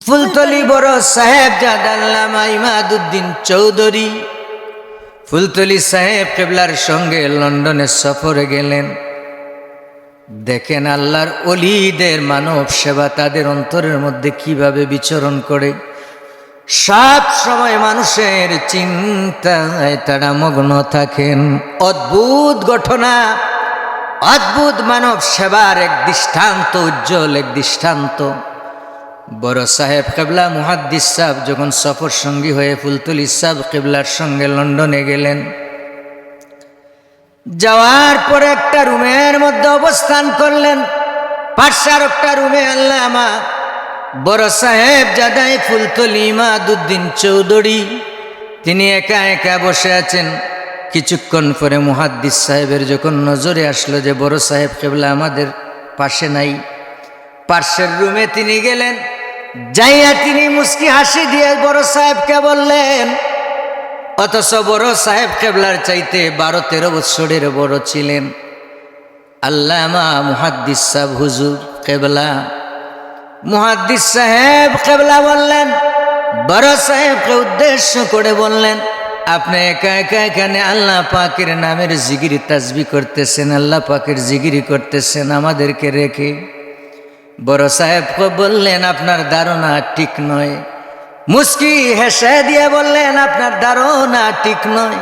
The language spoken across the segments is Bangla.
ফুলতলি বড় সাহেবজাদা আল্লামা ইমাদউদ্দিন চৌধুরী ফুলতলি সাহেব কিবলার সঙ্গে লন্ডনে সফরে গেলেন। দেখেন আল্লাহর ওলিদের মানব সেবা তাদের অন্তরের মধ্যে কিভাবে বিচরণ করে। সব সময় মানুষের চিন্তায় তারা মগ্ন থাকেন। অদ্ভুত ঘটনা, অদ্ভুত মানব সেবার এক দৃষ্টান্ত, উজ্জ্বল এক দৃষ্টান্ত। বড় সাহেব কিবলা মুহাদ্দিস সাহেব যখন সফর সঙ্গী হয়ে ফুলতলি সাহেব কিবলার সঙ্গে লন্ডনে গেলেন, যাওয়ার পরে একটা রুমের মধ্যে অবস্থান করলেন। পাশার একটা রুমে আল্লামা বড় সাহেবজাদা ফুলতলি ইমাদউদ্দিন চৌধুরী তিনি একা একা বসে আছেন। কিছুক্ষণ পরে মুহাদ্দিস সাহেবের যখন নজরে আসলো যে বড় সাহেব কিবলা আমাদের পাশে নাই, পাশের রুমে তিনি গেলেন। যাইয়া তিনি মুস্কি হাসি দিয়ে বড় সাহেবকে বললেন, অথচ বড় সাহেব কিবলার চাইতে 12-13 বছরের বড় ছিলেন আল্লামা মুহাদ্দিস সাহেব হুজুর কিবলা। মুহাদ্দিস সাহেব কিবলা বললেন, বড় সাহেবকে উদ্দেশ্য করে বললেন, আপনি একা একা এখানে আল্লাহ পাকের নামের জিকির তাসবিহ করতেছেন, আল্লাহ পাকের জিকিরি করতেছেন আমাদেরকে রেখে। বড় সাহেবকে বললেন, আপনার ধারণা ঠিক নয়। মুস্কি হেসে দিয়ে বললেন, আপনার ধারণা ঠিক নয়।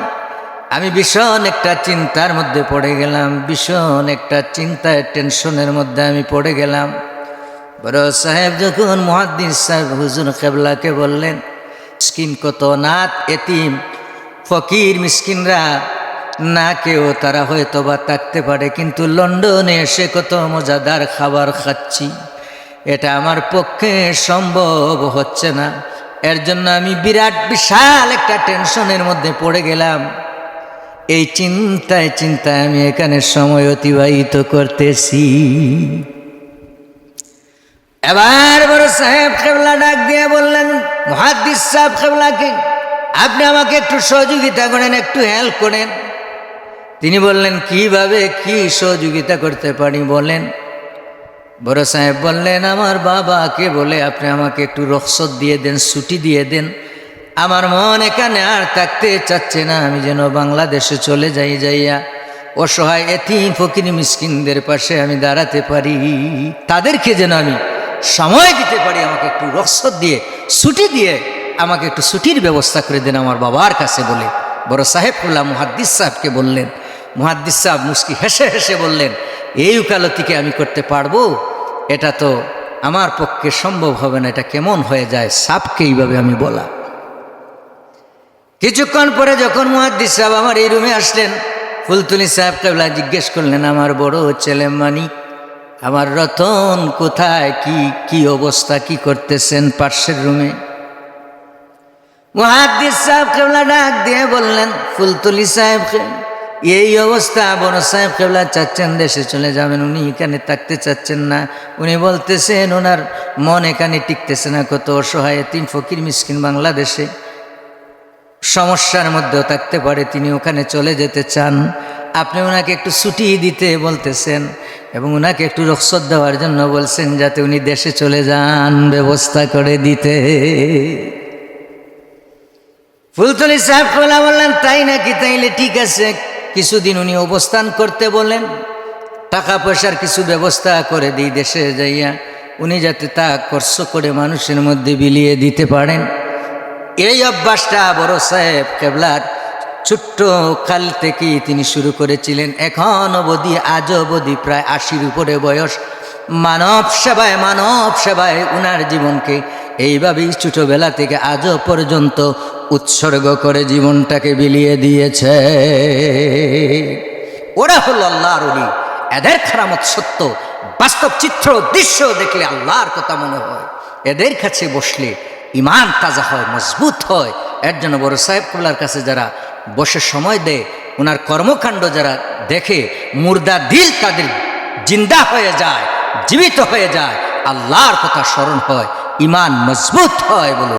আমি ভীষণ একটা চিন্তার মধ্যে পড়ে গেলাম, ভীষণ একটা চিন্তায় টেনশনের মধ্যে আমি পড়ে গেলাম। বড় সাহেব যখন মুহাদ্দিস সাহেব হুজুর কিবলাকে বললেন, মিসকিন কত নাত এতিম ফকির মিসকিনরা না কেউ তারা হয়তো বা থাকতে পারে, কিন্তু লন্ডনে এসে কত মজাদার খাবার খাচ্ছি, এটা আমার পক্ষে সম্ভব হচ্ছে না। এর জন্য আমি বিরাট বিশাল একটা টেনশনের মধ্যে পড়ে গেলাম। এই চিন্তায় চিন্তায় আমি এখানে সময় অতিবাহিত করতেছি। এবার বড় সাহেব কিবলা ডাক দিয়ে বললেন মুহাদ্দিস সাহেব কিবলাকে, আপনি আমাকে একটু সহযোগিতা করেন, একটু হেল্প করেন। তিনি বললেন, কিভাবে কি সহযোগিতা করতে পারি বলেন। বড় সাহেব বললেন, আমার বাবাকে বলে আপনি আমাকে একটু রুখসত দিয়ে দেন, ছুটি দিয়ে দেন। আমার মন এখানে আর থাকতে চাচ্ছে না, আমি যেন বাংলাদেশে চলে যাইয়া অসহায় এতিম ফকির মিসকিনদের পাশে আমি দাঁড়াতে পারি, তাদেরকে যেন আমি সময় দিতে পারি। আমাকে একটু রুখসত দিয়ে, ছুটি দিয়ে আমাকে একটু ছুটির ব্যবস্থা করে দেন আমার বাবার কাছে বলে বড় সাহেব কিবলা মুহাদ্দিস সাহেবকে বললেন। মুহাদ্দিস সাহেব মুস্কি হেসে হেসে বললেন, এই উকালতিকে আমি করতে পারবো? এটা তো আমার পক্ষে সম্ভব হবে না, এটা কেমন হয়ে যায় সাহেবকে এইভাবে আমি বলা। কিছুক্ষণ পরে যখন মুহাদ্দিস সাহেব আমার এই রুমে আসলেন, ফুলতলি সাহেব কিবলা জিজ্ঞেস করলেন, আমার বড় ছেলে মানিক, আমার রতন কোথায়, কি অবস্থা, কি করতেছেন পাশের রুমে? মুহাদ্দিস সাহেব কিবলা ডাক দিয়ে বললেন, ফুলতলি সাহেবকে এই অবস্থা, বড় সাহেব কিবলা চাচ্ছেন দেশে চলে যাবেন, উনি এখানে থাকতে চাচ্ছেন না। উনি বলতেছেন ওনার মন এখানে টিকতেছে না, কত অসহায় এতিম ফকির মিসকিন বাংলাদেশে সমস্যার মধ্যেও থাকতে পারে, তিনি ওখানে চলে যেতে চান। আপনি ওনাকে একটু ছুটি দিতে বলতেছেন এবং ওনাকে একটু রুখসত দেওয়ার জন্য বলছেন, যাতে উনি দেশে চলে যান, ব্যবস্থা করে দিতে। ফুলতলি সাহেব কিবলা বললেন, তাই নাকি? তাইলে ঠিক আছে, কিছুদিন উনি অবস্থান করতে বলেন, টাকা পয়সার কিছু ব্যবস্থা করে দিই দেশে যাইয়া, উনি যাতে তা খরচ করে মানুষের মধ্যে বিলিয়ে দিতে পারেন। এই অভ্যাসটা বড় সাহেব কিবলার ছোট্ট কাল থেকেই তিনি শুরু করেছিলেন। এখন অবধি, আজ অবধি প্রায় 80-র উপরে বয়স, মানব সেবায় উনার জীবনকে এইভাবেই ছোটবেলা থেকে আজও পর্যন্ত উৎসর্গ করে জীবনটাকে বিলিয়ে দিয়েছে। ওরা হলো আল্লাহর ওলি, এদের কারামত সত্য, বাস্তব চিত্র দৃশ্য দেখলে আল্লাহর কথা মনে হয়, এদের কাছে বসলে ইমান তাজা হয়, মজবুত হয়। এর জন্য বড় সাহেব কিবলার কাছে যারা বসে সময় দেয়, ওনার কর্মকাণ্ড যারা দেখে, মুর্দা দিল তাদের জিন্দা হয়ে যায়, জীবিত হয়ে যায়, আল্লাহর কথা স্মরণ হয়, ইমান মজবুত হয় বলে।